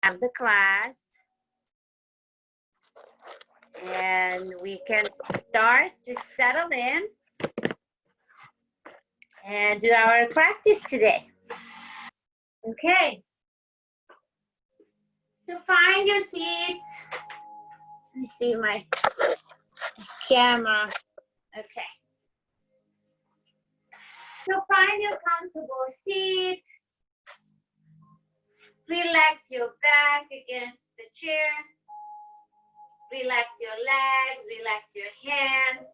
have the class. And we can start to settle in and do our practice today. Okay. So find your seats. Let me see my camera. Okay. So find your comfortable seat. Relax your back against the chair. Relax your legs, relax your hands.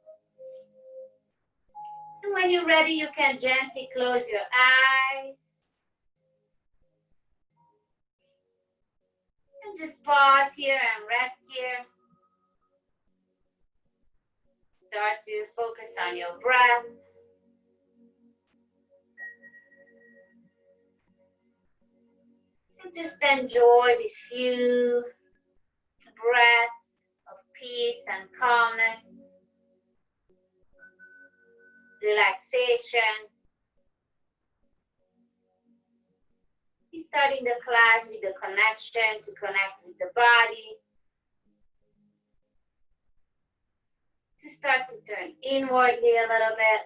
And when you're ready, you can gently close your eyes. And just pause here and rest here. Start to focus on your breath. And just enjoy these few breaths of peace and calmness, relaxation. We're starting the class with the connection to connect with the body, to start to turn inwardly a little bit.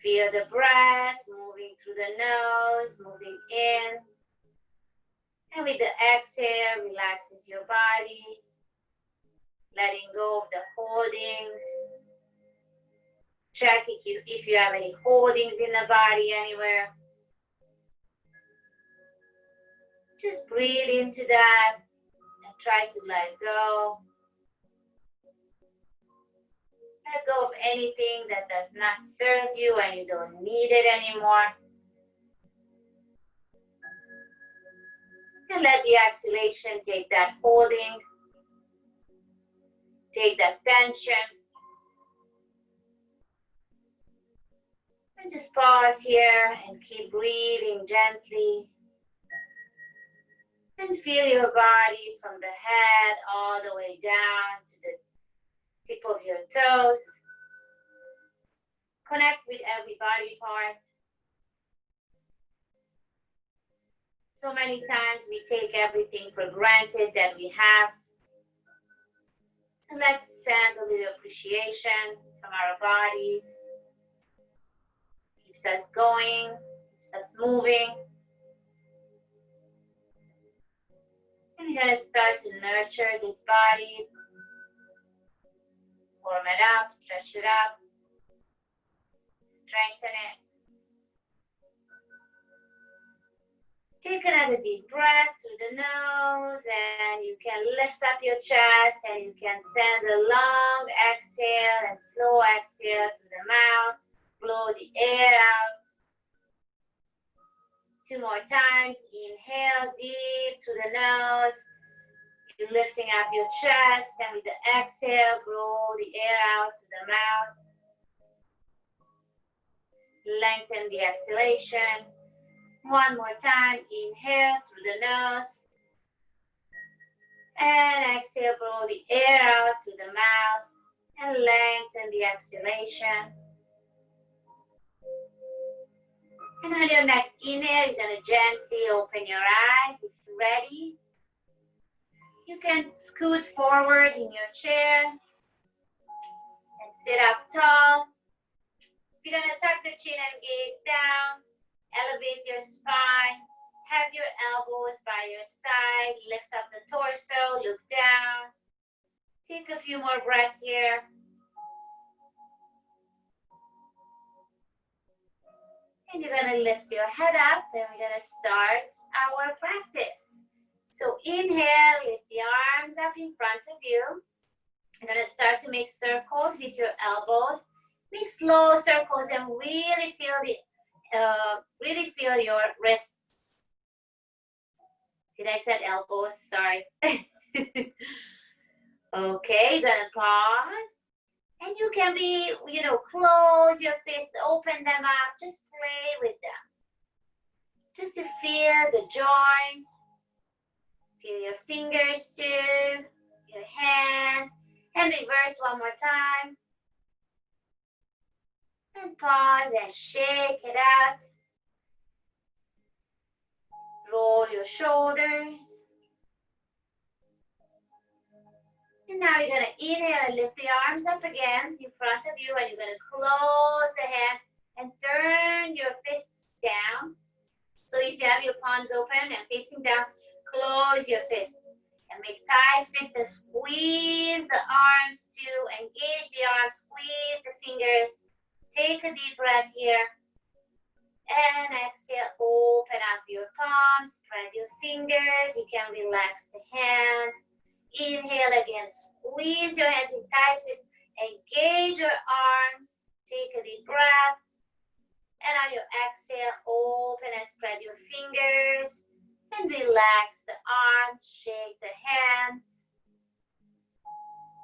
Feel the breath moving through the nose, moving in. And with the exhale, relaxes your body, letting go of the holdings. Check if you have any holdings in the body anywhere. Just breathe into that and try to let go. Let go of anything that does not serve you and you don't need it anymore. And let the exhalation take that holding, take that tension. And just pause here and keep breathing gently. And feel your body from the head all the way down to the tip of your toes. Connect with every body part. So many times we take everything for granted that we have. So let's send a little appreciation from our bodies. Keeps us going, keeps us moving. And we're going to start to nurture this body. Warm it up, stretch it up, strengthen it. Take another deep breath through the nose and you can lift up your chest and you can send a long exhale and slow exhale through the mouth. Blow the air out. 2 more times. Inhale deep through the nose. You're lifting up your chest and with the exhale, blow the air out to the mouth. Lengthen the exhalation. 1 more time. Inhale through the nose. And exhale, blow the air out to the mouth. And lengthen the exhalation. And on your next inhale, you're going to gently open your eyes. If you're ready, you can scoot forward in your chair and sit up tall. You're going to tuck the chin and gaze down. Elevate your spine. Have your elbows by your side. Lift up the torso. Look down. Take a few more breaths here. And you're going to lift your head up and we're going to start our practice. So inhale, lift the arms up in front of you. You're going to start to make circles with your elbows. Make slow circles and really feel your wrists. Did I say elbows? Sorry. Okay, you're going to pause. And you can be, close your fists, open them up, just play with them. Just to feel the joint. Feel your fingers too, your hands. And reverse 1 more time. And pause and shake it out. shoulders. And now you're gonna inhale and lift the arms up again in front of you, and you're gonna close the hands and turn your fists down. So if you have your palms open and facing down, close your fists and make tight fists and squeeze the arms to engage the arms, squeeze the fingers. Take a deep breath here. And exhale, open up your palms, spread your fingers. You can relax the hands. Inhale again, squeeze your hands in tight fists, engage your arms, take a deep breath, and on your exhale, open and spread your fingers, and relax the arms, shake the hands,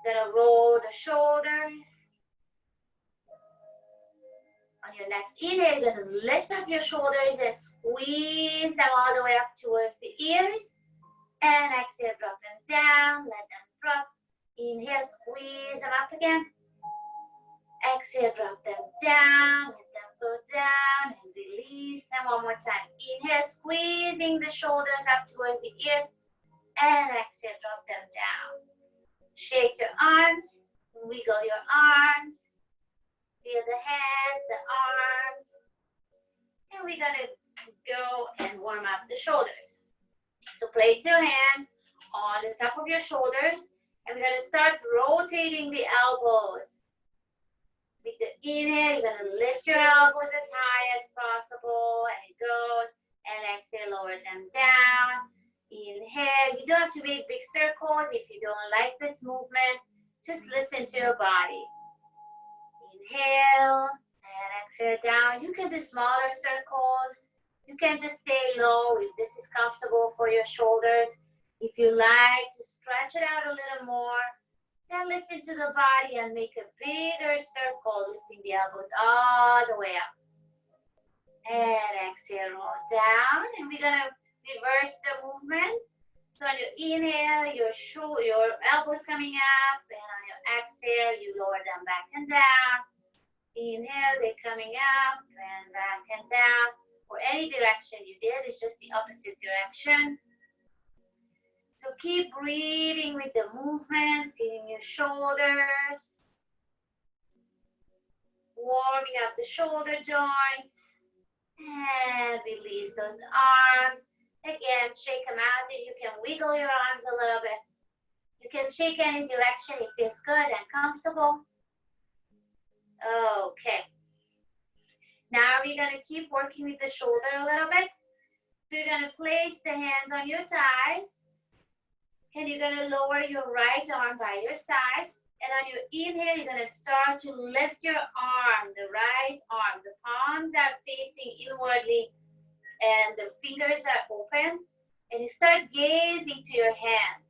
gonna roll the shoulders. On your next inhale, you're gonna lift up your shoulders and squeeze them all the way up towards the ears. And exhale, drop them down, let them drop. Inhale, squeeze them up again. Exhale, drop them down, let them go down, and release them one more time. Inhale, squeezing the shoulders up towards the ears. And exhale, drop them down. Shake your arms, wiggle your arms. Feel the hands, the arms. And we're gonna go and warm up the shoulders. So place your hand on the top of your shoulders, and we're gonna start rotating the elbows. With the inhale, you're gonna lift your elbows as high as possible, and it goes, and exhale, lower them down. Inhale, you don't have to make big circles. If you don't like this movement, just listen to your body. Inhale, and exhale down. You can do smaller circles. You can just stay low if this is comfortable for your shoulders. If you like to stretch it out a little more, then listen to the body and make a bigger circle, lifting the elbows all the way up. And exhale, roll down. And we're gonna reverse the movement. So on your inhale, your elbows coming up, and on your exhale, you lower them back and down. Inhale, they're coming up and back and down. Or any direction you did, it's just the opposite direction. So keep breathing with the movement, feeling your shoulders. Warming up the shoulder joints. And release those arms. Again, shake them out, and you can wiggle your arms a little bit. You can shake any direction. It feels good and comfortable. Okay. Now we're going to keep working with the shoulder a little bit. So you're going to place the hands on your thighs. And you're going to lower your right arm by your side. And on your inhale, you're going to start to lift your arm, the right arm. The palms are facing inwardly and the fingers are open. And you start gazing to your hand.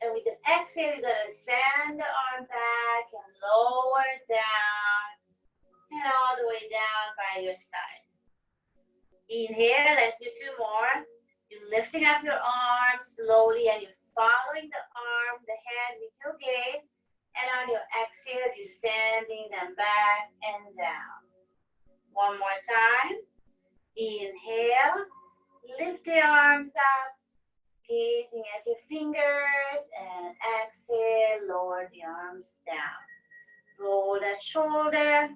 And with the exhale, you're going to send the arm back and lower it down. And all the way down by your side. Inhale, let's do two more. You're lifting up your arms slowly, and you're following the arm, the hand with your gaze. And on your exhale, you're sending them back and down. One more time. Inhale, lift the arms up, gazing at your fingers, and exhale, lower the arms down. Roll that shoulder.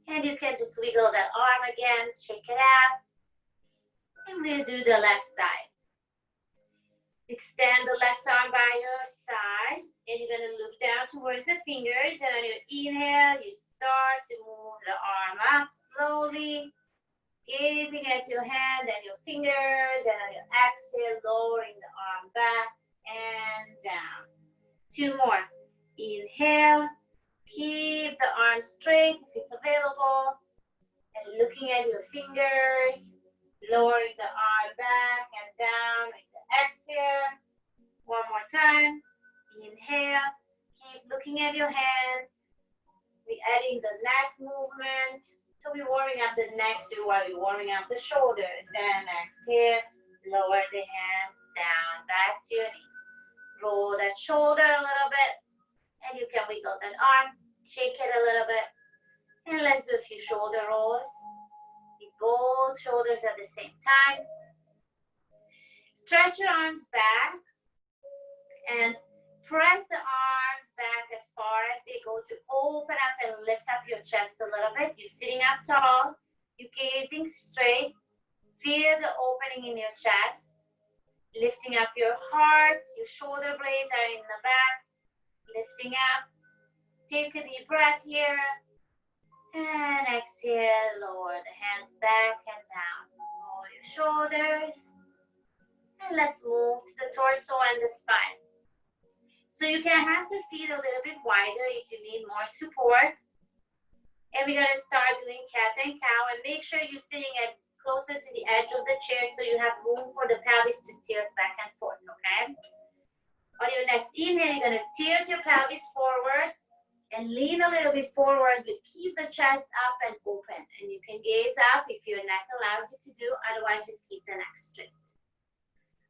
And you can just wiggle that arm again, shake it out. And we'll do the left side. Extend the left arm by your side. And you're going to look down towards the fingers. And on your inhale, you start to move the arm up slowly. Gazing at your hand and your fingers. And on your exhale, lowering the arm back and down. Two more. Inhale. Keep the arm straight if it's available. And looking at your fingers. Lowering the arm back and down with the exhale. One more time. Inhale. Keep looking at your hands. We're adding the neck movement. So we're warming up the neck too while we're warming up the shoulders. And exhale. Lower the hands down. Back to your knees. Roll that shoulder a little bit. And you can wiggle that arm. Shake it a little bit. And let's do a few shoulder rolls. With both shoulders at the same time. Stretch your arms back and press the arms back as far as they go to open up and lift up your chest a little bit. You're sitting up tall. You're gazing straight. Feel the opening in your chest. Lifting up your heart. Your shoulder blades are in the back. Lifting up. Take a deep breath here. And exhale. Lower the hands back and down. Roll your shoulders. And let's move to the torso and the spine. So you can have the feet a little bit wider if you need more support. And we're gonna start doing cat and cow, and make sure you're sitting at closer to the edge of the chair so you have room for the pelvis to tilt back and forth, okay? On your next inhale, you're gonna tilt your pelvis forward and lean a little bit forward, but keep the chest up and open. And you can gaze up if your neck allows you to do, otherwise just keep the neck straight.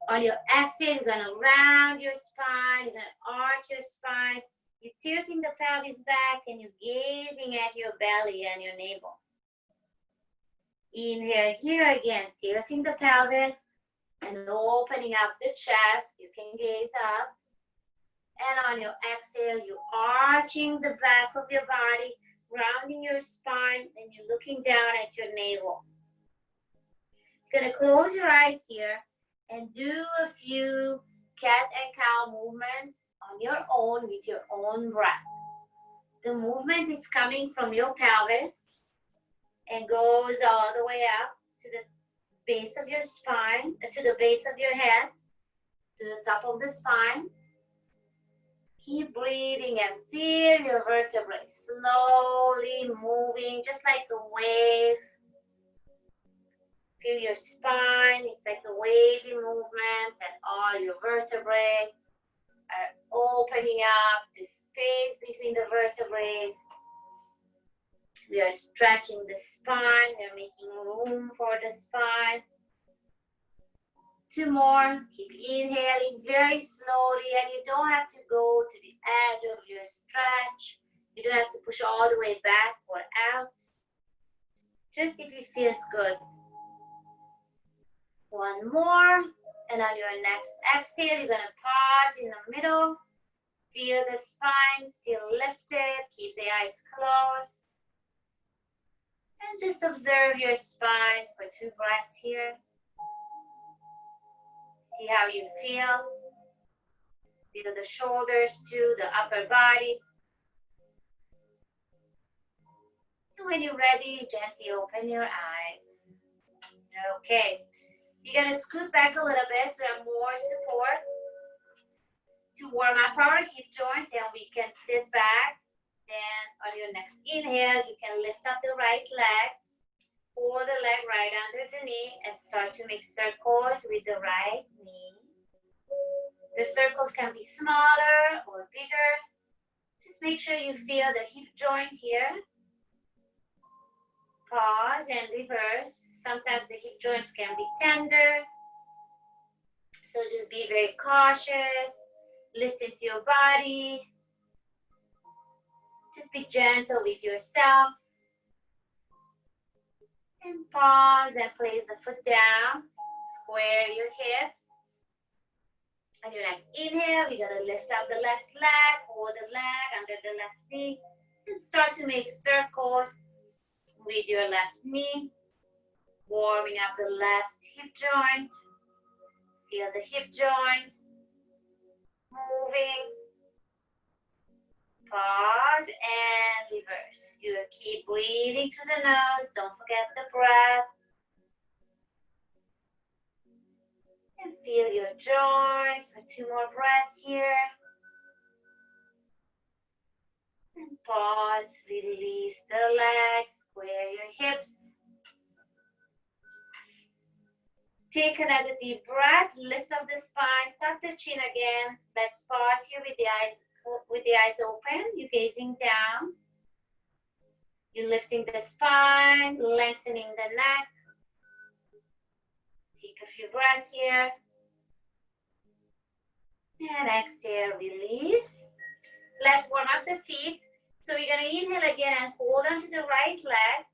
On your exhale, you're gonna round your spine, you're gonna arch your spine. You're tilting the pelvis back and you're gazing at your belly and your navel. Inhale here again, tilting the pelvis and opening up the chest. You can gaze up. And on your exhale, you're arching the back of your body, rounding your spine, and you're looking down at your navel. You're gonna close your eyes here and do a few cat and cow movements on your own with your own breath. The movement is coming from your pelvis and goes all the way up to the base of your spine, to the base of your head, to the top of the spine. Keep breathing and feel your vertebrae slowly moving, just like a wave. Feel your spine, it's like a wavy movement, and all your vertebrae are opening up the space between the vertebrae. We are stretching the spine, we are making room for the spine. 2 more, keep inhaling very slowly, and you don't have to go to the edge of your stretch. You don't have to push all the way back or out, just if it feels good. 1 more, and on your next exhale, you're gonna pause in the middle. Feel the spine still lifted, keep the eyes closed. And just observe your spine for 2 breaths here. See how you feel. Feel the shoulders too, the upper body. And when you're ready, gently open your eyes. Okay. You're gonna scoot back a little bit to have more support. To warm up our hip joint, then we can sit back. Then on your next inhale, you can lift up the right leg. Pull the leg right under the knee and start to make circles with the right knee. The circles can be smaller or bigger. Just make sure you feel the hip joint here. Pause and reverse. Sometimes the hip joints can be tender. So just be very cautious. Listen to your body. Just be gentle with yourself. And pause and place the foot down. Square your hips. On your next inhale, we're gonna lift up the left leg, hold the leg under the left knee, and start to make circles with your left knee. Warming up the left hip joint. Feel the hip joint moving. Pause and reverse. You keep breathing through the nose. Don't forget the breath. And feel your joint for 2 more breaths here. And pause. Release the legs. Square your hips. Take another deep breath. Lift up the spine. Tuck the chin again. Let's pause here with the eyes open. You're gazing down. You're lifting the spine, lengthening the neck. Take a few breaths here. And exhale, release. Let's warm up the feet. So we're gonna inhale again and hold on to the right leg.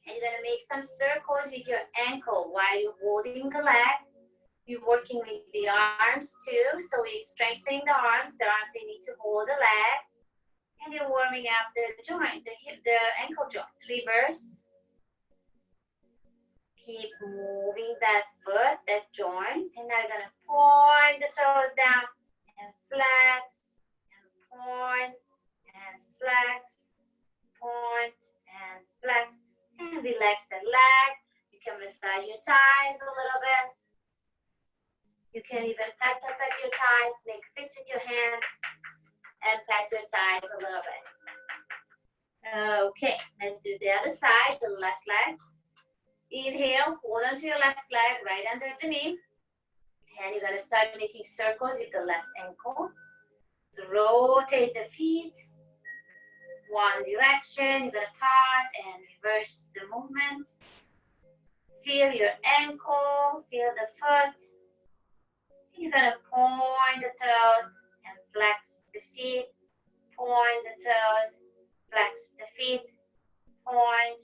And you're gonna make some circles with your ankle while you're holding the leg. We're working with the arms too. So we're strengthening the arms. The arms, they need to hold the leg. And you're warming up the joint, the hip, the ankle joint. Reverse. Keep moving that foot, that joint. And now you're going to point the toes down and flex and point and flex, point and flex. And relax the leg. You can massage your thighs a little bit. You can even pat your thighs, make a fist with your hand, and pat your thighs a little bit. Okay, let's do the other side, the left leg. Inhale, hold onto your left leg right under the knee. And you're going to start making circles with the left ankle. So rotate the feet. One direction, you're going to pause and reverse the movement. Feel your ankle, feel the foot. You're going to point the toes and flex the feet. Point the toes, flex the feet, point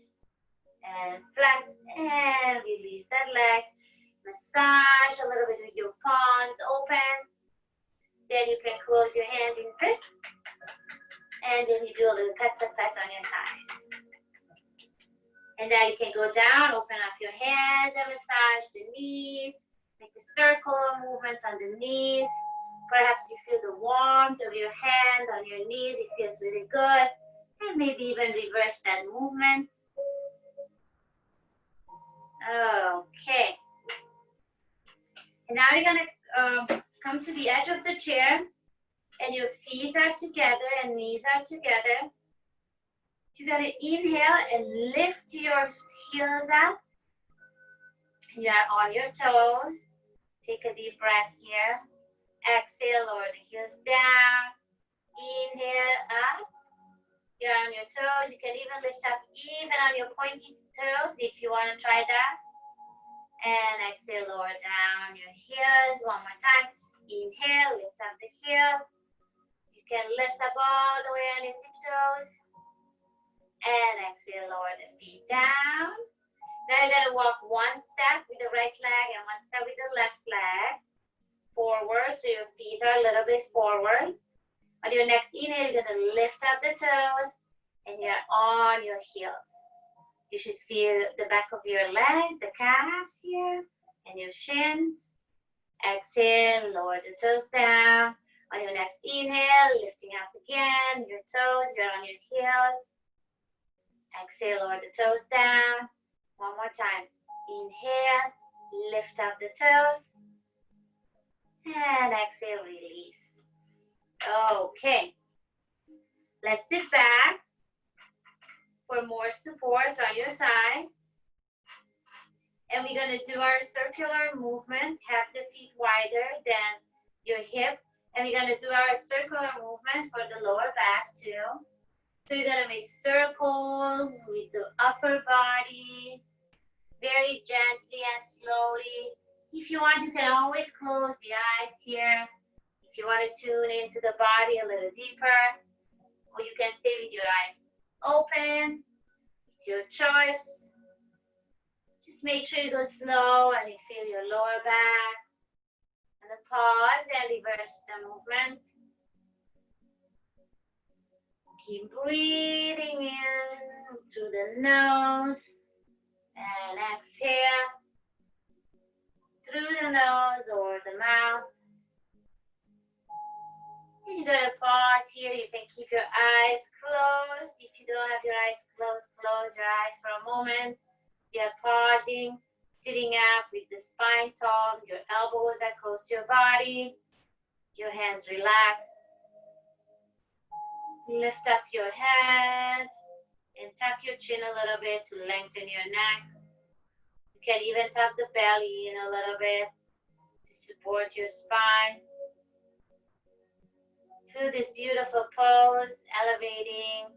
and flex and release that leg. Massage a little bit with your palms open. Then you can close your hand in fist. And then you do a little pat on your thighs. And now you can go down, open up your hands and massage the knees. Make a circular movement on the knees. Perhaps you feel the warmth of your hand on your knees. It feels really good. And maybe even reverse that movement. Okay. And now you're going to come to the edge of the chair. And your feet are together and knees are together. You're going to inhale and lift your heels up. You are on your toes. Take a deep breath here. Exhale, lower the heels down. Inhale up. You're on your toes. You can even lift up even on your pointy toes if you want to try that. And exhale, lower down your heels. One more time. Inhale, lift up the heels. You can lift up all the way on your tiptoes. And exhale, lower the feet down. Now you're going to walk one step with the right leg and one step with the left leg. Forward, so your feet are a little bit forward. On your next inhale, you're going to lift up the toes and you're on your heels. You should feel the back of your legs, the calves here, and your shins. Exhale, lower the toes down. On your next inhale, lifting up again, your toes, you're on your heels. Exhale, lower the toes down. One more time. Inhale, lift up the toes. And exhale, release. Okay. Let's sit back for more support on your thighs. And we're going to do our circular movement. Have the feet wider than your hip. And we're going to do our circular movement for the lower back too. So you're going to make circles with the upper body. Very gently and slowly. If you want, you can always close the eyes here. If you want to tune into the body a little deeper, or you can stay with your eyes open. It's your choice. Just make sure you go slow and you feel your lower back. And then pause and reverse the movement. Keep breathing in through the nose. And exhale through the nose or the mouth. And you're going to pause here. You can keep your eyes closed. If you don't have your eyes closed, close your eyes for a moment. You're pausing, sitting up with the spine tall. Your elbows are close to your body. Your hands relaxed. Lift up your head and tuck your chin a little bit to lengthen your neck. You can even tuck the belly in a little bit to support your spine. Feel this beautiful pose, elevating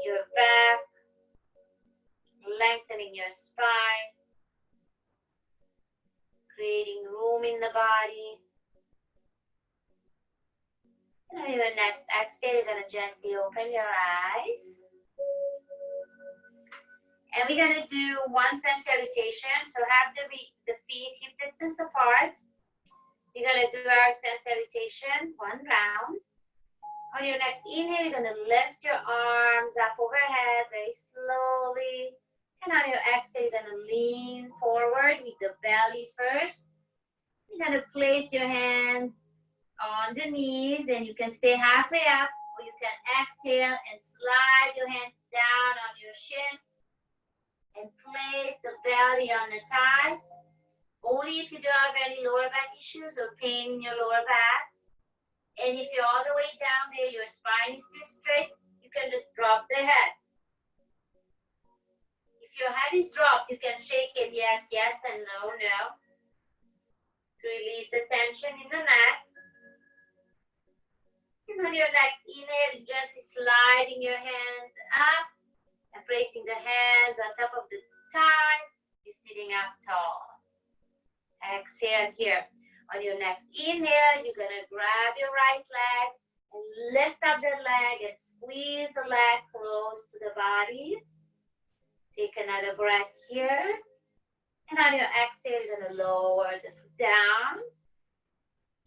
your back, lengthening your spine, creating room in the body. And on your next exhale, you're going to gently open your eyes. And we're gonna do one sun salutation. So have the feet hip distance apart. We're gonna do our sun salutation, one round. On your next inhale, you're gonna lift your arms up overhead very slowly. And on your exhale, you're gonna lean forward with the belly first. You're gonna place your hands on the knees and you can stay halfway up, or you can exhale and slide your hands down on your shin and place the belly on the thighs. Only if you don't have any lower back issues or pain in your lower back. And if you're all the way down there, your spine is still straight, you can just drop the head. If your head is dropped, you can shake it yes, yes, and no, no, to release the tension in the neck. And on your next inhale, gently sliding your hands up and placing the hands on top of the thigh. You're sitting up tall. Exhale here. On your next inhale, you're gonna grab your right leg and lift up the leg and squeeze the leg close to the body. Take another breath here. And on your exhale, you're gonna lower the foot down.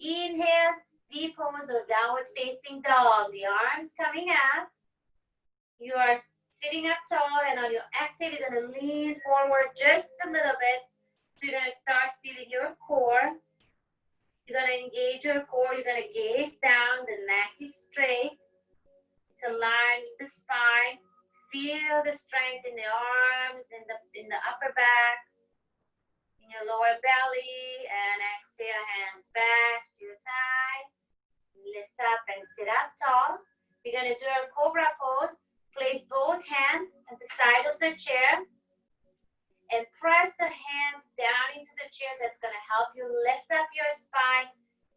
Inhale, V pose or downward facing dog. The arms coming up. You are sitting up tall, and on your exhale, you're gonna lean forward just a little bit. So you're gonna start feeling your core. You're gonna engage your core. You're gonna gaze down. The neck is straight. It's aligned with the spine. Feel the strength in the arms, in the upper back, in your lower belly, and exhale, hands back to your thighs. Lift up and sit up tall. We're gonna do our cobra pose. Place both hands at the side of the chair and press the hands down into the chair. That's gonna help you lift up your spine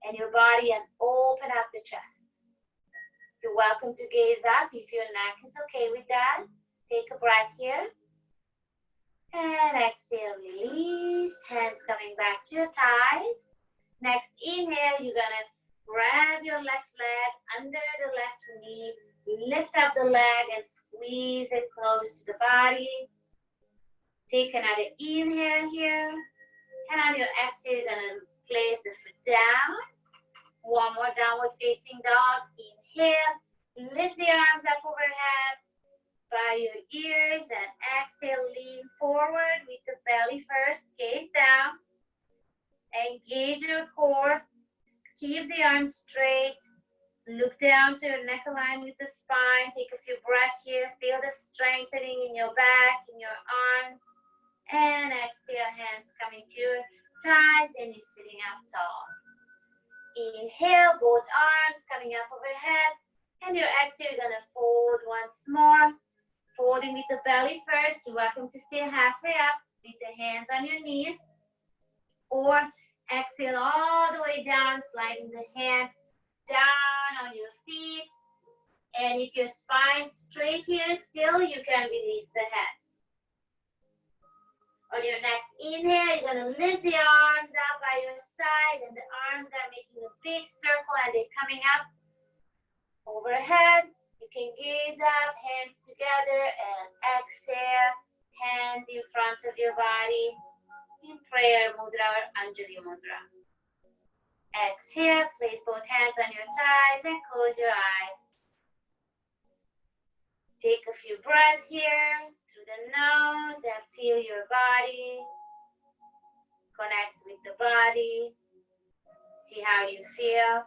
and your body and open up the chest. You're welcome to gaze up if your neck is okay with that. Take a breath here. And exhale, release. Hands coming back to your thighs. Next inhale, you're gonna grab your left leg under the left knee. Lift up the leg and squeeze it close to the body. Take another inhale here. And on your exhale, you're gonna place the foot down. One more downward facing dog. Inhale, lift the arms up overhead by your ears, and exhale, lean forward with the belly first, gaze down. Engage your core, keep the arms straight. Look down so your neck aligned with the spine. Take a few breaths here. Feel the strengthening in your back, in your arms. And exhale, hands coming to your thighs, and you're sitting up tall. Inhale, both arms coming up overhead. And your exhale, you're gonna fold once more. Folding with the belly first. You're welcome to stay halfway up with the hands on your knees. Or exhale all the way down, sliding the hands down on your feet. And if your spine's straight here still, you can release the head. On your next inhale, you're gonna lift the arms out by your side, and the arms are making a big circle and they're coming up overhead. You can gaze up, hands together, and exhale, hands in front of your body in prayer mudra or Anjali mudra. Exhale, place both hands on your thighs and close your eyes. Take a few breaths here through the nose and feel your body. Connect with the body. See how you feel.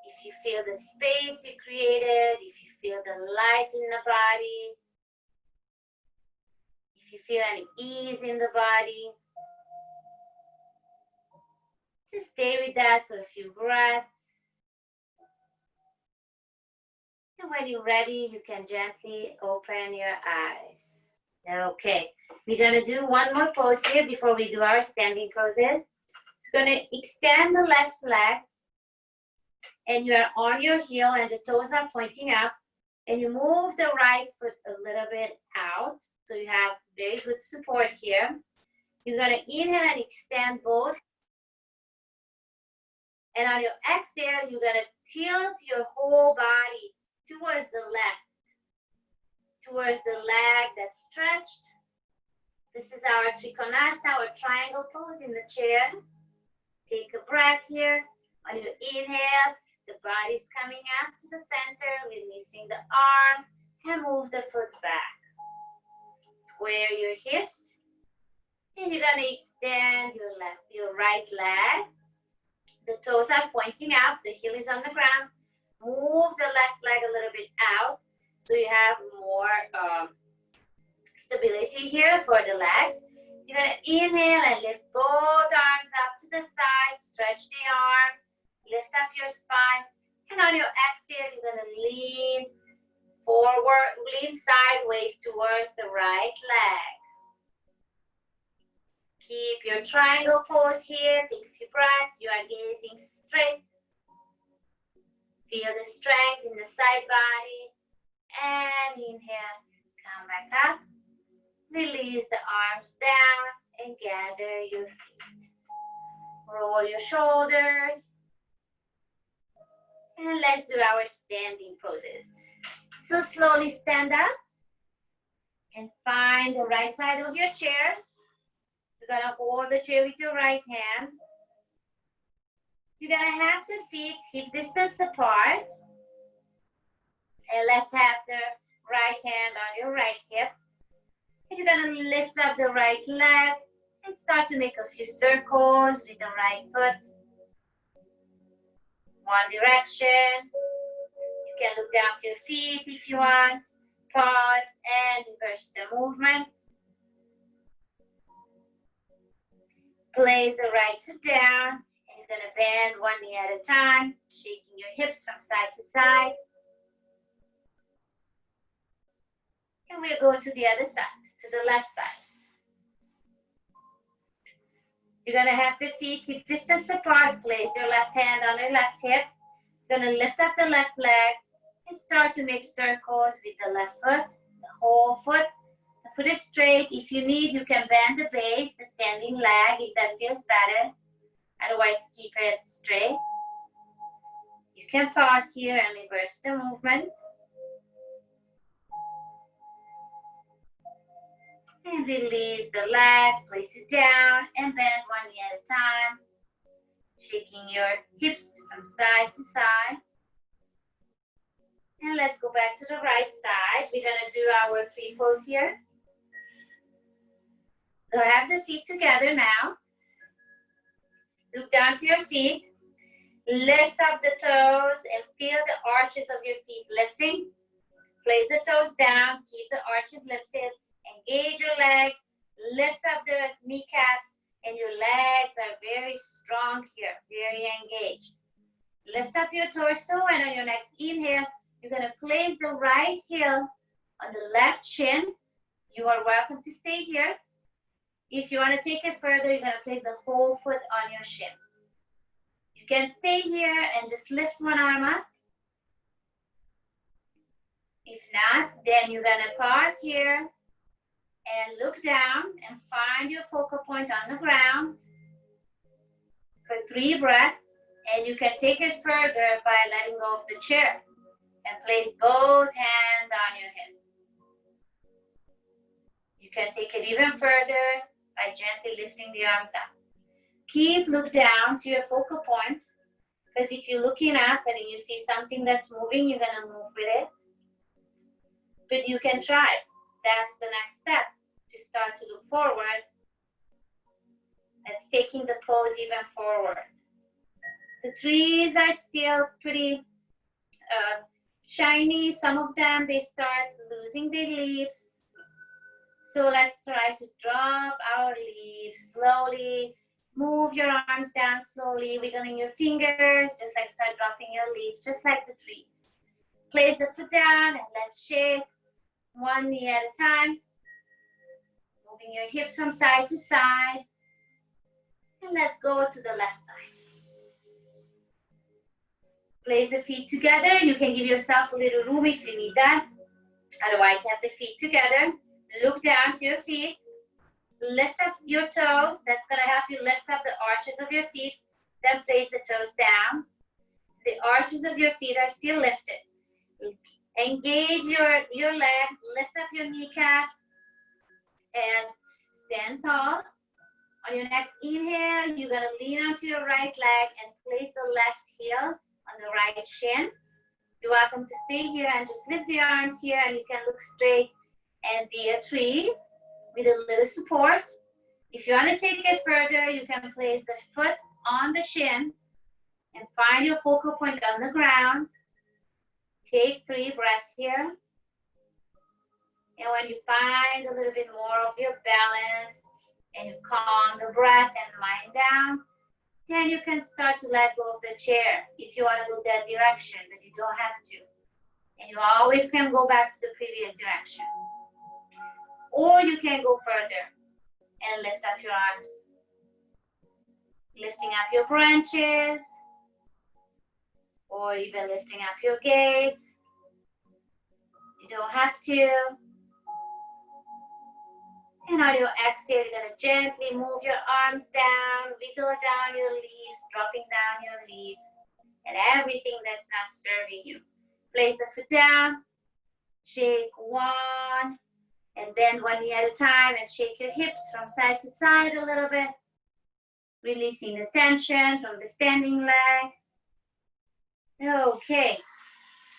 If you feel the space you created, if you feel the light in the body, if you feel any ease in the body, just stay with that for a few breaths. And when you're ready, you can gently open your eyes. Okay, we're gonna do one more pose here before we do our standing poses. It's gonna extend the left leg, and you are on your heel and the toes are pointing up, and you move the right foot a little bit out, so you have very good support here. You're gonna inhale and extend both. And on your exhale, you're gonna tilt your whole body towards the left, towards the leg that's stretched. This is our Trikonasana, our triangle pose in the chair. Take a breath here. On your inhale, the body's coming up to the center, releasing the arms, and move the foot back. Square your hips, and you're gonna extend your right leg. The toes are pointing out, the heel is on the ground. Move the left leg a little bit out, so you have more stability here for the legs. You're gonna inhale and lift both arms up to the side, stretch the arms, lift up your spine, and on your exhale, you're gonna lean forward, lean sideways towards the right leg. Keep your triangle pose here, take a few breaths, you are gazing straight. Feel the strength in the side body, and inhale, come back up. Release the arms down and gather your feet. Roll your shoulders. And let's do our standing poses. So slowly stand up and find the right side of your chair. You're gonna hold the chair with your right hand. You're gonna have the feet hip distance apart. And let's have the right hand on your right hip. And you're gonna lift up the right leg and start to make a few circles with the right foot. One direction. You can look down to your feet if you want. Pause and reverse the movement. Place the right foot down. And you're gonna bend one knee at a time, shaking your hips from side to side. And we'll go to the other side, to the left side. You're gonna have the feet hip distance apart. Place your left hand on your left hip. You're gonna lift up the left leg and start to make circles with the left foot, the whole foot. The foot is straight. If you need, you can bend the base, the standing leg, if that feels better. Otherwise, keep it straight. You can pause here and reverse the movement. And release the leg, place it down, and bend one knee at a time. Shaking your hips from side to side. And let's go back to the right side. We're gonna do our tree pose here. So have the feet together now. Look down to your feet. Lift up the toes and feel the arches of your feet lifting. Place the toes down, keep the arches lifted. Engage your legs, lift up the kneecaps, and your legs are very strong here, very engaged. Lift up your torso, and on your next inhale, you're gonna place the right heel on the left shin. You are welcome to stay here. If you wanna take it further, you're gonna place the whole foot on your shin. You can stay here and just lift one arm up. If not, then you're gonna pause here and look down and find your focal point on the ground for 3 breaths. And you can take it further by letting go of the chair and place both hands on your hip. You can take it even further by gently lifting the arms up. Look down to your focal point, because if you're looking up and you see something that's moving, you're gonna move with it. But you can try. That's the next step, to start to look forward. It's taking the pose even forward. The trees are still pretty shiny. Some of them, they start losing their leaves. So let's try to drop our leaves slowly. Move your arms down slowly, wiggling your fingers, just like start dropping your leaves, just like the trees. Place the foot down and let's shake one knee at a time. Moving your hips from side to side. And let's go to the left side. Place the feet together. You can give yourself a little room if you need that. Otherwise, have the feet together. Look down to your feet. Lift up your toes. That's going to help you lift up the arches of your feet. Then place the toes down. The arches of your feet are still lifted. Engage your legs, lift up your kneecaps, and stand tall. On your next inhale, you're gonna lean onto your right leg and place the left heel on the right shin. You're welcome to stay here and just lift the arms here, and you can look straight and be a tree with a little support. If you want to take it further, you can place the foot on the shin and find your focal point on the ground. Take 3 breaths here. And when you find a little bit more of your balance and you calm the breath and mind down, then you can start to let go of the chair if you want to go that direction, but you don't have to. And you always can go back to the previous direction. Or you can go further and lift up your arms. Lifting up your branches, or even lifting up your gaze. You don't have to. And on your exhale, you're going to gently move your arms down, wiggle down your leaves, dropping down your leaves, and everything that's not serving you. Place the foot down, shake 1, and bend 1 knee at a time, and shake your hips from side to side a little bit, releasing the tension from the standing leg. Okay,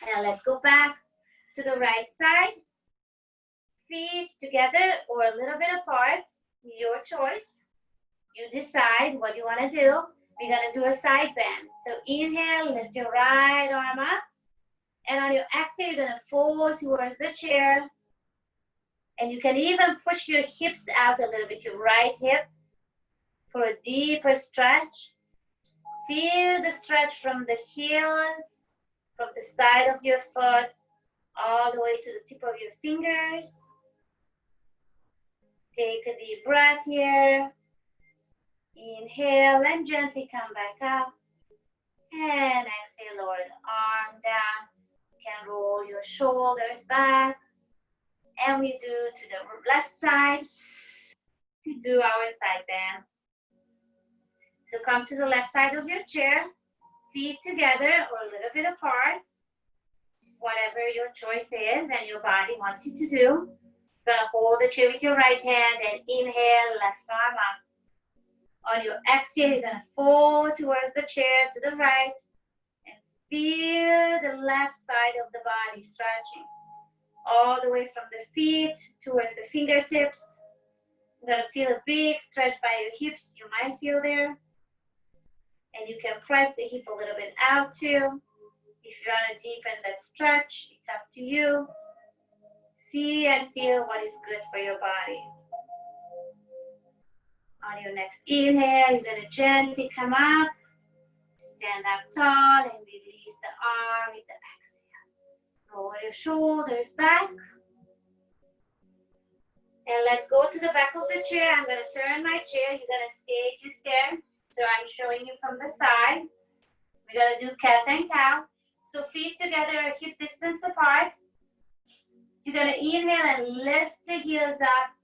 now let's go back to the right side. Feet together or a little bit apart, your choice. You decide what you want to do. We're going to do a side bend. So inhale, lift your right arm up. And on your exhale, you're going to fold towards the chair. And you can even push your hips out a little bit, your right hip, for a deeper stretch. Feel the stretch from the heels, from the side of your foot, all the way to the tip of your fingers. Take a deep breath here. Inhale and gently come back up. And exhale, lower the arm down. You can roll your shoulders back. And we do to the left side to do our side bend. So come to the left side of your chair. Feet together or a little bit apart. Whatever your choice is and your body wants you to do. Gonna hold the chair with your right hand and inhale, left arm up. On your exhale, you're gonna fold towards the chair to the right and feel the left side of the body stretching all the way from the feet towards the fingertips. You're gonna feel a big stretch by your hips. You might feel there. And you can press the hip a little bit out too. If you want to deepen that stretch, it's up to you. See and feel what is good for your body. On your next inhale, you're going to gently come up, stand up tall, and release the arm with the exhale. Roll your shoulders back. And let's go to the back of the chair. I'm going to turn my chair. You're going to stay just there. So I'm showing you from the side. We're going to do cat and cow. So feet together, hip distance apart. You're going to inhale and lift the heels up,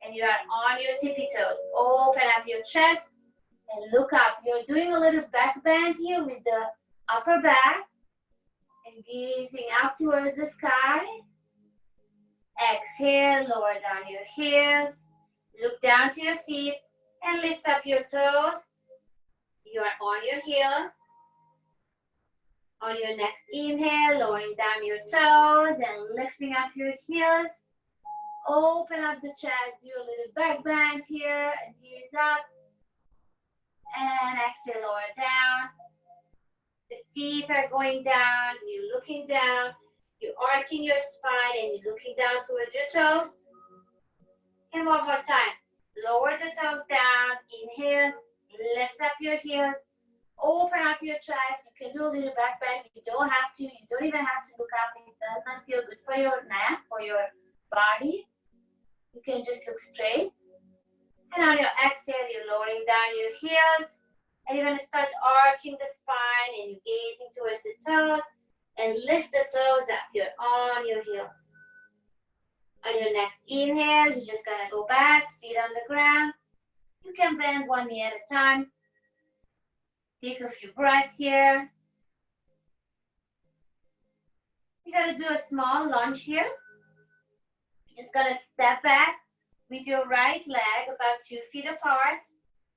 and you are on your tippy toes. Open up your chest and look up. You're doing a little back bend here with the upper back and gazing up towards the sky. Exhale, lower down your heels. Look down to your feet and lift up your toes. You are on your heels. On your next inhale, lowering down your toes and lifting up your heels. Open up the chest, do a little back bend here and heels up. And exhale, lower down. The feet are going down, you're looking down. You're arching your spine and you're looking down towards your toes. And one more time. Lower the toes down, inhale, lift up your heels. Open up your chest. You can do a little back bend. You don't have to. You don't even have to look up. It does not feel good for your neck or your body. You can just look straight. And on your exhale, you're lowering down your heels. And you're going to start arching the spine and you're gazing towards the toes. And lift the toes up. You're on your heels. On your next inhale, you're just going to go back, feet on the ground. You can bend 1 knee at a time. Take a few breaths here. You're gonna do a small lunge here. You're just gonna step back with your right leg about 2 feet apart.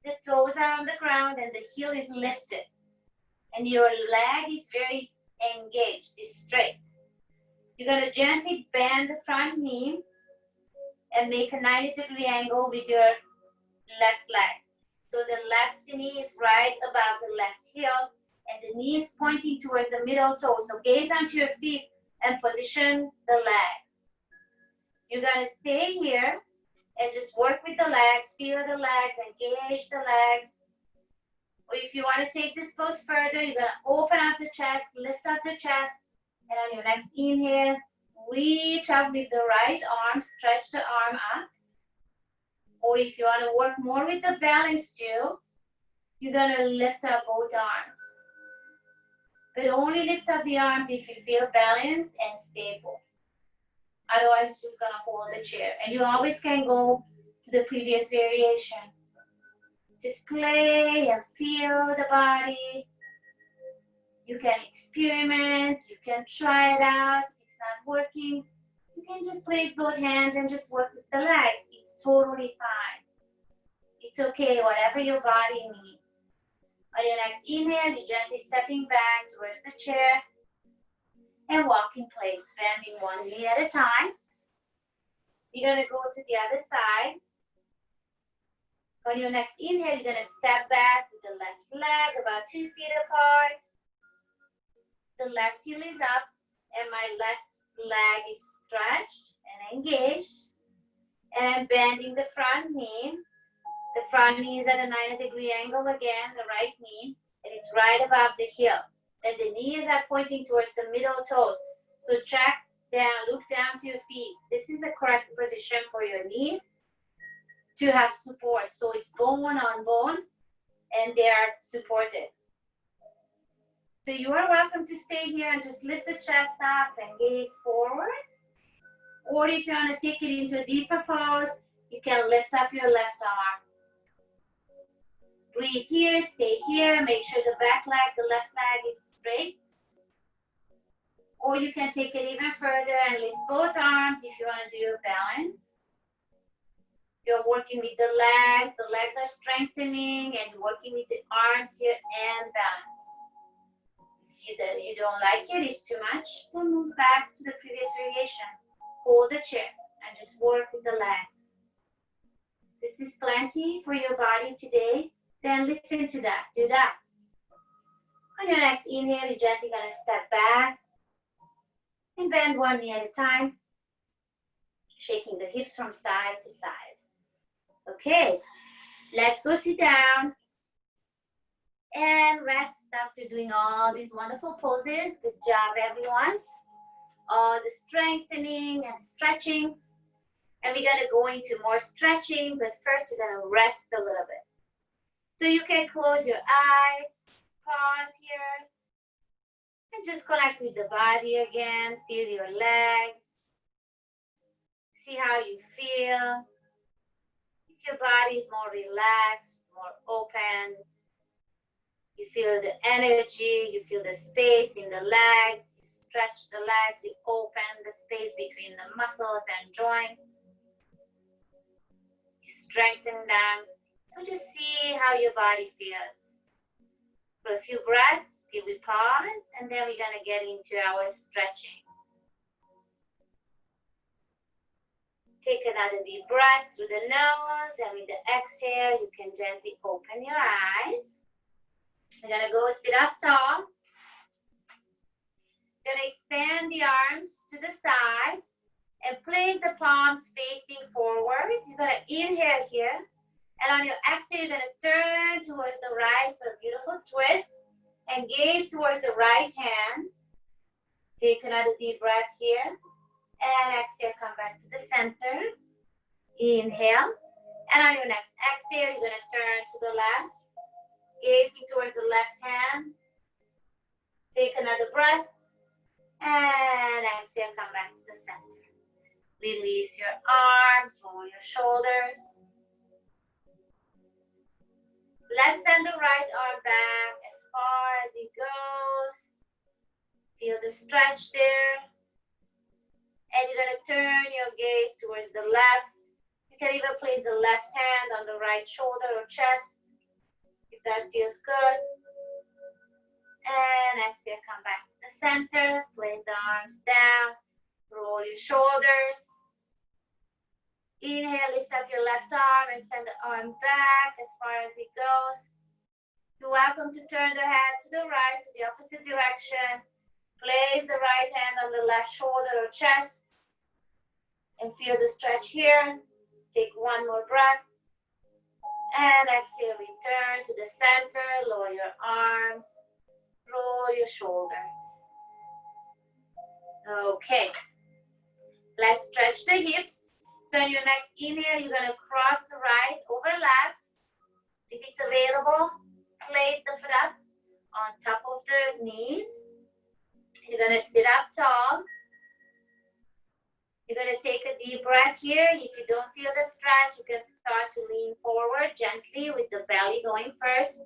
The toes are on the ground and the heel is lifted. And your leg is very engaged, is straight. You're gonna gently bend the front knee and make a 90-degree angle with your left leg. So the left knee is right above the left heel and the knee is pointing towards the middle toe. So gaze onto your feet and position the leg. You're gonna stay here and just work with the legs, feel the legs, engage the legs. Or if you want to take this pose further, you're gonna open up the chest, lift up the chest, and on your next inhale, reach up with the right arm, stretch the arm up. Or if you want to work more with the balance too, you're gonna lift up both arms. But only lift up the arms if you feel balanced and stable. Otherwise, you're just gonna hold the chair. And you always can go to the previous variation. Just play and feel the body. You can experiment, you can try it out. If it's not working, you can just place both hands and just work with the legs. It's totally fine. It's okay, whatever your body needs. On your next inhale, you're gently stepping back towards the chair and walk in place, bending one knee at a time. You're gonna go to the other side. On your next inhale, you're gonna step back with the left leg about 2 feet apart. The left heel is up and my left leg is stretched and engaged. And I'm bending the front knee. The front knee is at a 90-degree angle again, the right knee, and it's right above the heel. And the knees are pointing towards the middle toes. So check down, look down to your feet. This is a correct position for your knees to have support. So it's bone on bone and they are supported. So you are welcome to stay here and just lift the chest up and gaze forward. Or if you want to take it into a deeper pose, you can lift up your left arm. Breathe here, stay here, make sure the back leg, the left leg is straight. Or you can take it even further and lift both arms if you want to do your balance. You're working with the legs are strengthening and working with the arms here and balance. If you don't like it, it's too much, then move back to the previous variation. Hold the chair and just work with the legs. This is plenty for your body today. Then listen to that, do that. On your next inhale, you're gently gonna step back and bend one knee at a time, shaking the hips from side to side. Okay, let's go sit down and rest after doing all these wonderful poses. Good job, everyone. All the strengthening and stretching. And we're gonna go into more stretching, but first we're gonna rest a little bit. So you can close your eyes, pause here, and just connect with the body again. Feel your legs. See how you feel. If your body is more relaxed, more open, you feel the energy, you feel the space in the legs, you stretch the legs, you open the space between the muscles and joints. You strengthen them. So just see how your body feels. For a few breaths till we pause, and then we're gonna get into our stretching. Take another deep breath through the nose, and with the exhale, you can gently open your eyes. We're gonna go sit up tall. Gonna extend the arms to the side and place the palms facing forward. You're gonna inhale here, and on your exhale, you're gonna turn towards the right for a beautiful twist and gaze towards the right hand. Take another deep breath here. And exhale, come back to the center. Inhale. And on your next exhale, you're going to turn to the left. Gazing towards the left hand. Take another breath. And exhale, come back to the center. Release your arms, roll your shoulders. Let's send the right arm back as far as it goes. Feel the stretch there. And you're gonna turn your gaze towards the left. You can even place the left hand on the right shoulder or chest, if that feels good. And exhale, come back to the center. Place the arms down. Roll your shoulders. Inhale, lift up your left arm and send the arm back as far as it goes. You're welcome to turn the head to the right, to the opposite direction. Place the right hand on the left shoulder or chest. And feel the stretch here. Take one more breath. And exhale, return to the center. Lower your arms. Roll your shoulders. Okay. Let's stretch the hips. So in your next inhale, you're going to cross the right over left. If it's available, place the foot up on top of the knees. You're going to sit up tall. You're going to take a deep breath here. If you don't feel the stretch, you can start to lean forward gently with the belly going first.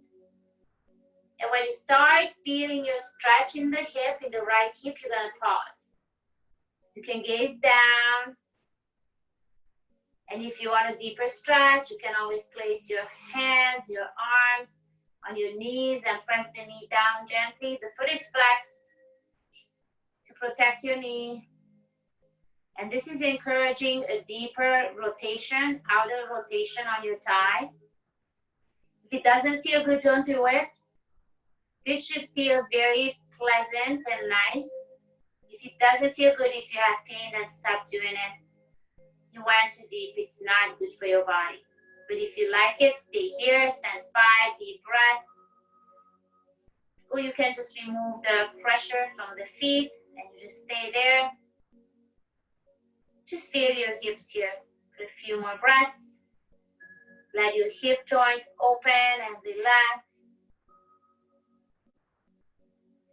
And when you start feeling your stretch in the hip, in the right hip, you're going to pause. You can gaze down. And if you want a deeper stretch, you can always place your hands, your arms on your knees and press the knee down gently. The foot is flexed to protect your knee. And this is encouraging a deeper rotation, outer rotation on your thigh. If it doesn't feel good, don't do it. This should feel very pleasant and nice. If it doesn't feel good, if you have pain, then stop doing it. You went too deep, it's not good for your body. But if you like it, stay here, send 5 deep breaths. Or you can just remove the pressure from the feet and you just stay there. Just feel your hips here for a few more breaths. Let your hip joint open and relax.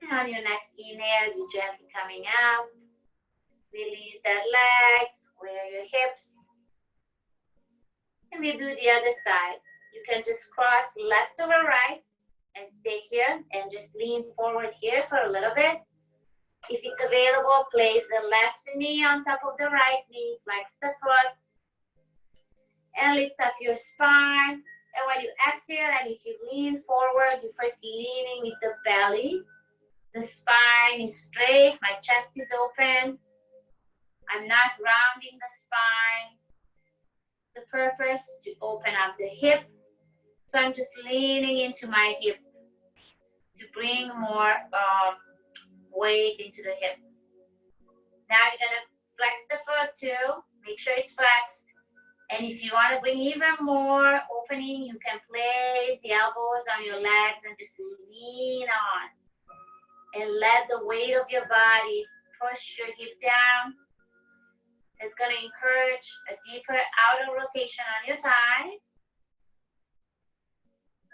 And on your next inhale, you're gently coming up. Release that leg, square your hips. And we do the other side. You can just cross left over right and stay here and just lean forward here for a little bit. If it's available, place the left knee on top of the right knee, flex the foot, and lift up your spine. And when you exhale, and if you lean forward, you're first leaning with the belly. The spine is straight, my chest is open. I'm not rounding the spine. The purpose to open up the hip. So I'm just leaning into my hip to bring more weight into the hip. Now you're gonna flex the foot too. Make sure it's flexed. And if you want to bring even more opening, you can place the elbows on your legs and just lean on. And let the weight of your body push your hip down. It's going to encourage a deeper outer rotation on your thigh.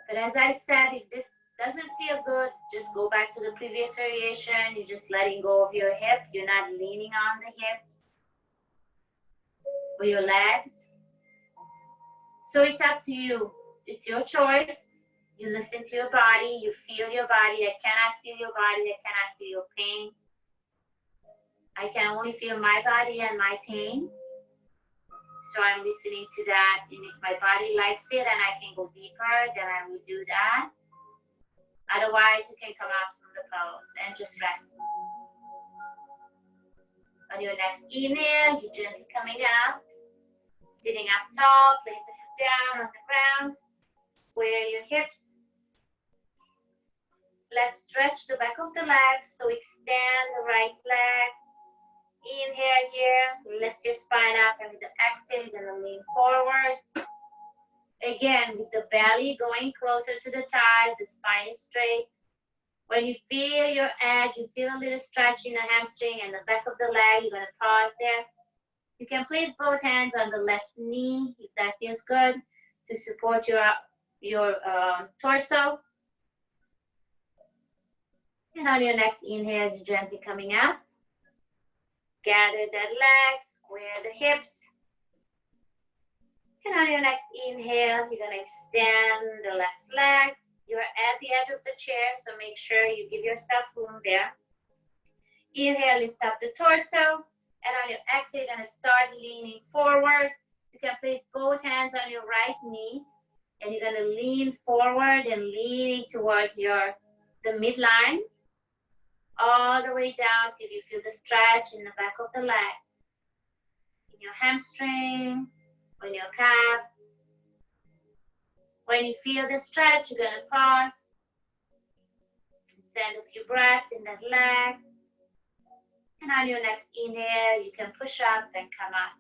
But as I said, if this doesn't feel good, just go back to the previous variation. You're just letting go of your hip. You're not leaning on the hips or your legs. So it's up to you. It's your choice. You listen to your body. You feel your body. I cannot feel your body. I cannot feel your pain. I can only feel my body and my pain. So I'm listening to that. And if my body likes it and I can go deeper, then I will do that. Otherwise, you can come out from the pose and just rest. On your next inhale, you're gently coming up. Sitting up tall, place the foot down on the ground. Square your hips. Let's stretch the back of the legs. So extend the right leg. Inhale here, lift your spine up, and with the exhale, you're gonna lean forward. Again, with the belly going closer to the thighs, the spine is straight. When you feel your edge, you feel a little stretch in the hamstring and the back of the leg, you're gonna pause there. You can place both hands on the left knee if that feels good to support your torso. And on your next inhale, you're gently coming up. Gather that leg, square the hips. And on your next inhale, you're gonna extend the left leg. You're at the edge of the chair, so make sure you give yourself room there. Inhale, lift up the torso. And on your exhale, you're gonna start leaning forward. You can place both hands on your right knee, and you're gonna lean forward and leaning towards the midline, all the way down till you feel the stretch in the back of the leg, in your hamstring, in your calf. When you feel the stretch, you're gonna pause, send a few breaths in that leg. And on your next inhale, you can push up and come up.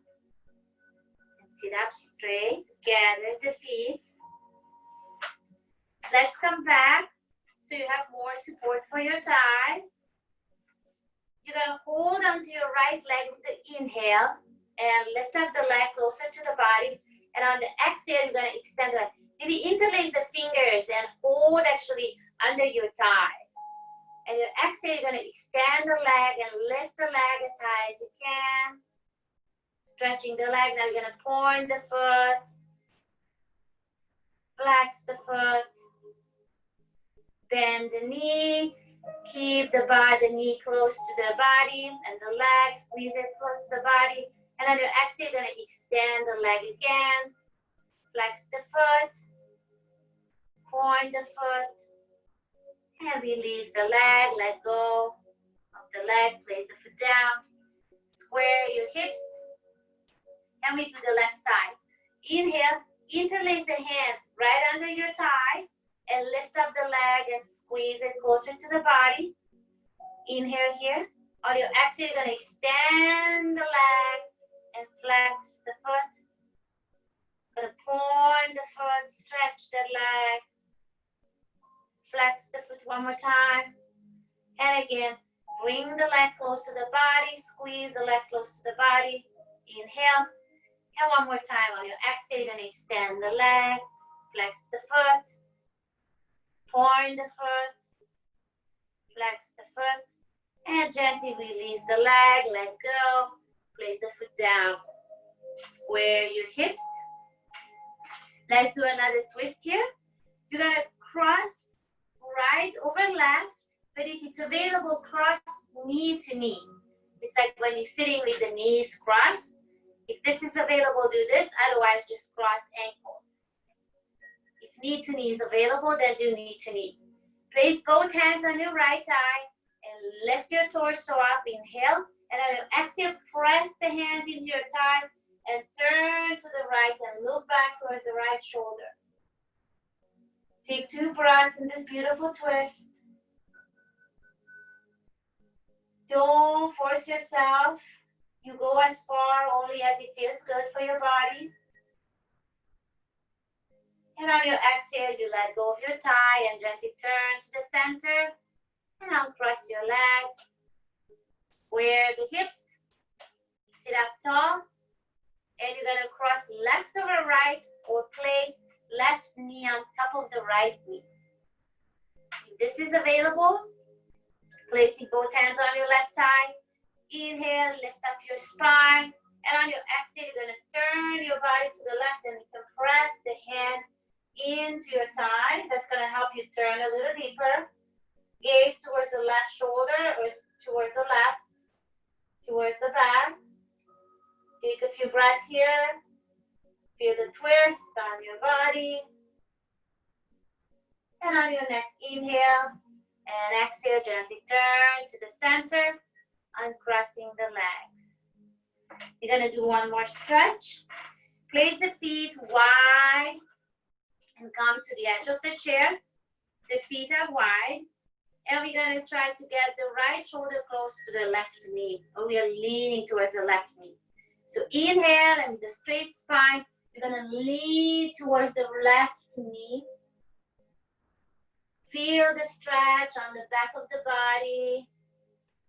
And sit up straight, gather the feet. Let's come back so you have more support for your thighs. You're gonna hold onto your right leg with the inhale and lift up the leg closer to the body. And on the exhale, you're gonna extend the leg. Maybe interlace the fingers and hold actually under your thighs. And your exhale, you're gonna extend the leg and lift the leg as high as you can. Stretching the leg, now you're gonna point the foot, flex the foot, bend the knee, keep the knee close to the body and the leg, squeeze it close to the body. And on your exhale, you're gonna extend the leg again, flex the foot, point the foot, and release the leg, let go of the leg, place the foot down, square your hips, and we do the left side. Inhale, interlace the hands right under your thigh, and lift up the leg and squeeze it closer to the body. Inhale here. On your exhale, you're gonna extend the leg and flex the foot. Gonna point the foot, stretch the leg. Flex the foot one more time. And again, bring the leg close to the body, squeeze the leg close to the body. Inhale. And one more time on your exhale, you're gonna extend the leg, flex the foot, point the foot, flex the foot, and gently release the leg, let go, place the foot down. Square your hips. Let's do another twist here. You're gonna cross right over left, but if it's available, cross knee to knee. It's like when you're sitting with the knees crossed. If this is available, do this. Otherwise, just cross ankle. If knee to knee is available, then do knee to knee. Place both hands on your right thigh and lift your torso up. Inhale. And on your exhale, press the hands into your thighs and turn to the right and look back towards the right shoulder. Take 2 breaths in this beautiful twist. Don't force yourself. You go as far only as it feels good for your body. And on your exhale, you let go of your thigh and gently turn to the center. And uncross your legs. Square the hips. Sit up tall. And you're going to cross left over right or place left knee on top of the right knee. If this is available, placing both hands on your left thigh. Inhale, lift up your spine. And on your exhale, you're going to turn your body to the left and you can press the hands into your thigh. That's going to help you turn a little deeper. Gaze towards the left shoulder or towards the left, towards the back. Take a few breaths here. Feel the twist on your body. And on your next inhale and exhale, gently turn to the center, uncrossing the legs. You're going to do one more stretch. Place the feet wide and come to the edge of the chair. The feet are wide. And we're going to try to get the right shoulder close to the left knee. Or we are leaning towards the left knee. So inhale and with a straight spine, you're going to lean towards the left knee. Feel the stretch on the back of the body.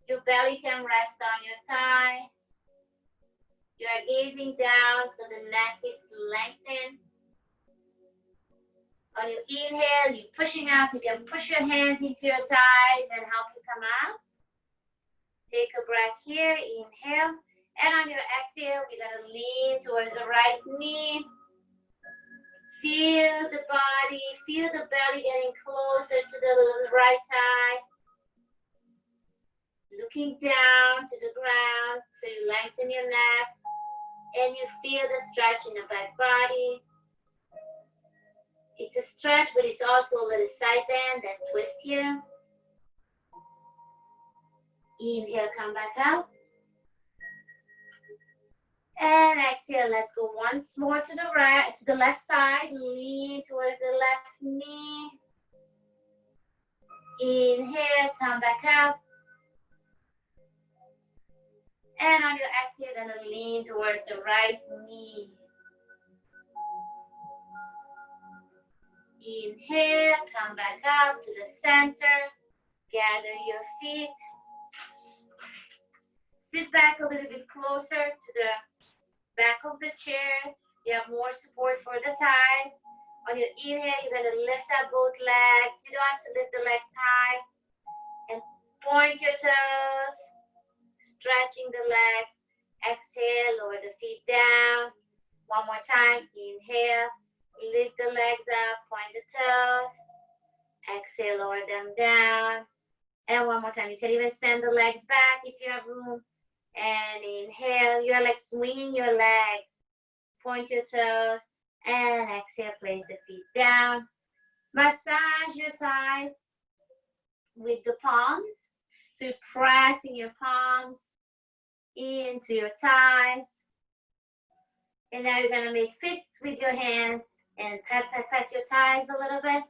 Your belly can rest on your thigh. You are gazing down so the neck is lengthened. On your inhale, you're pushing up. You can push your hands into your thighs and help you come out. Take a breath here. Inhale. And on your exhale, we're going to lean towards the right knee. Feel the body, feel the belly getting closer to the right thigh. looking down to the ground, so you lengthen your neck and you feel the stretch in your back body. It's a stretch, but it's also a little side bend, that twist here. Inhale, come back out. And exhale, let's go once more to the right, to the left side. Lean towards the left knee. Inhale, come back out. And on your exhale, you're gonna lean towards the right knee. Inhale, come back up to the center. Gather your feet. Sit back a little bit closer to the back of the chair. You have more support for the thighs. On your inhale, you're gonna lift up both legs. You don't have to lift the legs high. And point your toes, stretching the legs. Exhale, lower the feet down. One more time, inhale, lift the legs up, point the toes. Exhale, lower them down. And one more time, you can even send the legs back if you have room. And inhale, you're like swinging your legs. Point your toes. And exhale, place the feet down. Massage your thighs with the palms. So you're pressing your palms into your thighs. And now you're gonna make fists with your hands and pat your thighs a little bit.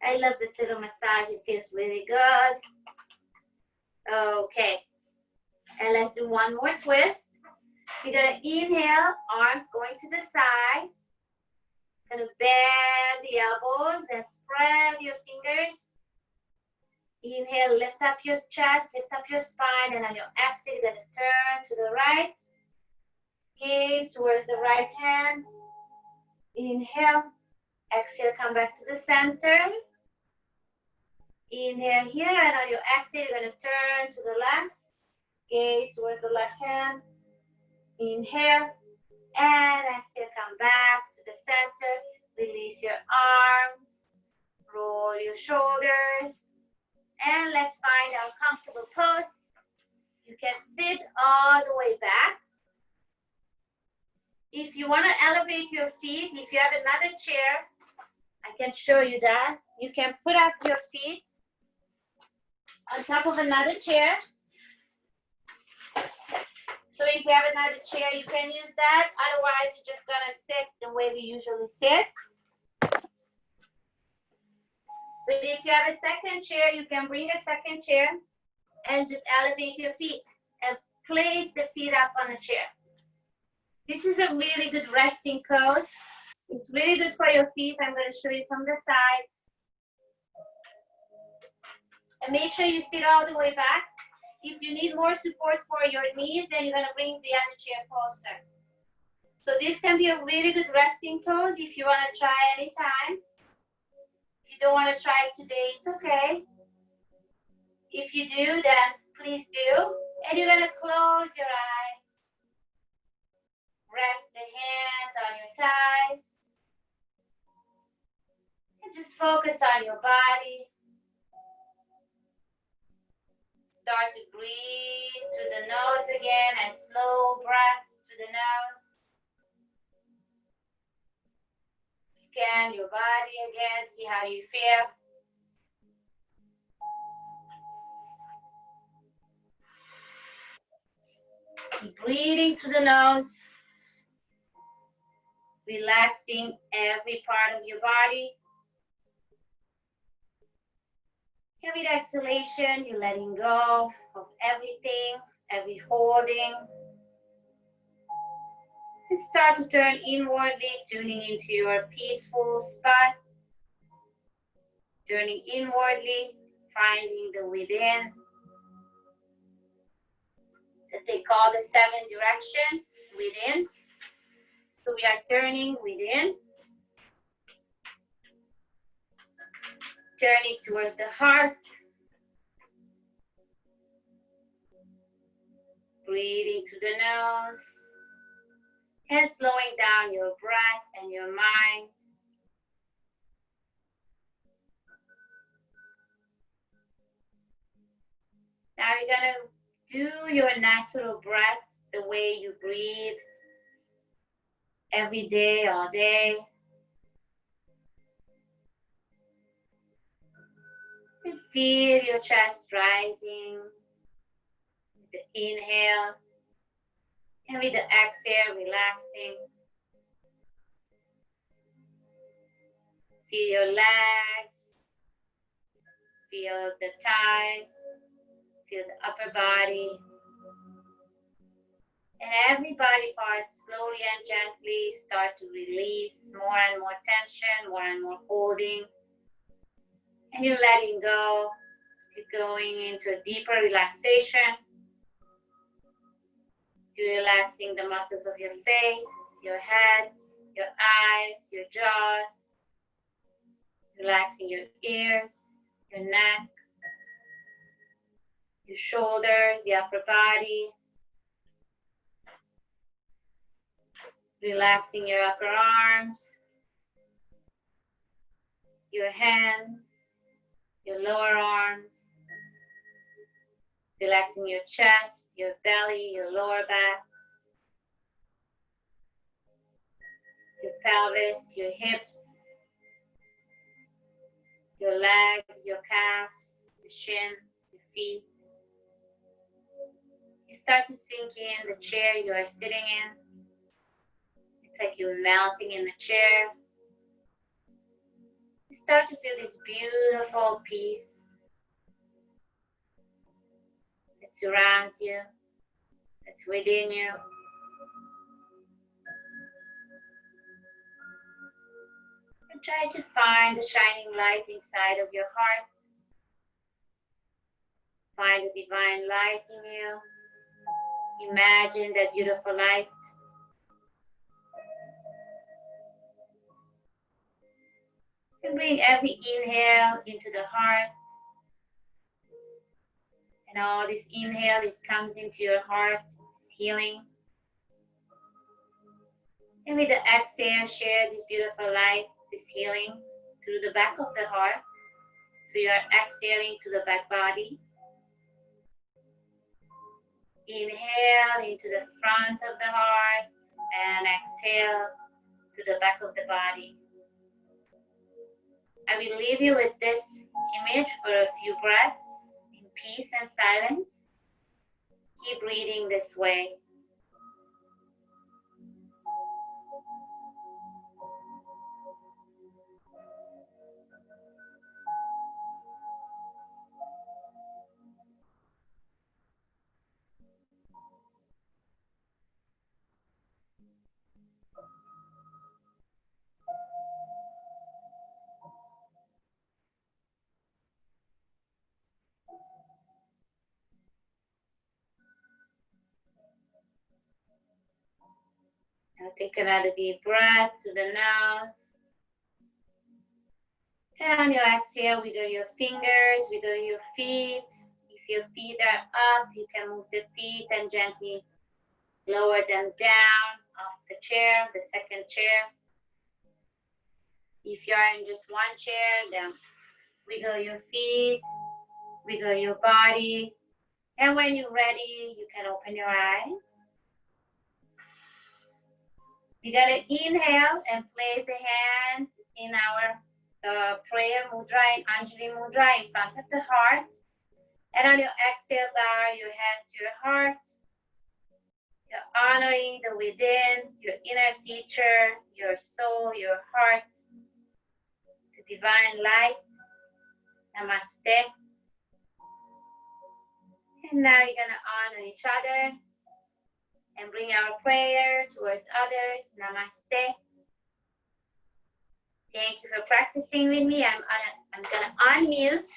I love this little massage, it feels really good. Okay, and let's do one more twist. You're gonna inhale, arms going to the side. Gonna bend the elbows and spread your fingers. Inhale, lift up your chest, lift up your spine, and on your exhale, you're gonna turn to the right. Gaze towards the right hand. Inhale, exhale, come back to the center. Inhale here, and on your exhale, you're gonna turn to the left. Gaze towards the left hand. Inhale, and exhale, come back to the center. Release your arms, roll your shoulders, and let's find our comfortable pose. You can sit all the way back. If you want to elevate your feet, if you have another chair, I can show you that. You can put up your feet on top of another chair. So if you have another chair, you can use that. Otherwise, you're just gonna sit the way we usually sit. But if you have a second chair, you can bring a second chair and just elevate your feet and place the feet up on the chair. This is a really good resting pose. It's really good for your feet. I'm going to show you from the side. And make sure you sit all the way back. If you need more support for your knees, then you're going to bring the other chair closer. So this can be a really good resting pose if you want to try anytime. If you don't want to try it today, it's okay. If you do, then please do. And you're going to close your eyes. Rest the hands on your thighs. And just focus on your body. Start to breathe through the nose again and slow breaths through the nose. Scan your body again, see how you feel. Keep breathing through the nose. Relaxing every part of your body. And with exhalation, you're letting go of everything, every holding. And start to turn inwardly, tuning into your peaceful spot. Turning inwardly, finding the within. That they call the 7 directions within. So we are turning within. Turning towards the heart. Breathing through the nose. And slowing down your breath and your mind. Now you're gonna do your natural breath, the way you breathe every day, all day. And feel your chest rising with the inhale, and with the exhale, relaxing. Feel your legs, feel the thighs, feel the upper body. And every body part slowly and gently start to release more and more tension, more and more holding. And you're letting go, keep going into a deeper relaxation. You're relaxing the muscles of your face, your head, your eyes, your jaws. Relaxing your ears, your neck, your shoulders, the upper body. Relaxing your upper arms, your hands, your lower arms. Relaxing your chest, your belly, your lower back. Your pelvis, your hips, your legs, your calves, your shins, your feet. You start to sink in the chair you are sitting in. It's like you're melting in the chair. You start to feel this beautiful peace that surrounds you, that's within you. And try to find the shining light inside of your heart. Find the divine light in you. Imagine that beautiful light. And bring every inhale into the heart. And all this inhale, it comes into your heart, is healing. And with the exhale, share this beautiful light, this healing through the back of the heart. So you are exhaling to the back body. Inhale into the front of the heart and exhale to the back of the body. I will leave you with this image for a few breaths in peace and silence. Keep breathing this way. Now take another deep breath to the nose. And on your exhale, wiggle your fingers, wiggle your feet. If your feet are up, you can move the feet and gently lower them down off the chair, the second chair. If you are in just one chair, then wiggle your feet, wiggle your body. And when you're ready, you can open your eyes. We're gonna inhale and place the hands in our prayer mudra, in Anjali mudra, in front of the heart. And on your exhale, bow your head to your heart. You're honoring the within, your inner teacher, your soul, your heart, the divine light. Namaste. And now you're gonna honor each other and bring our prayer towards others. Namaste. Thank you for practicing with me. I'm gonna unmute.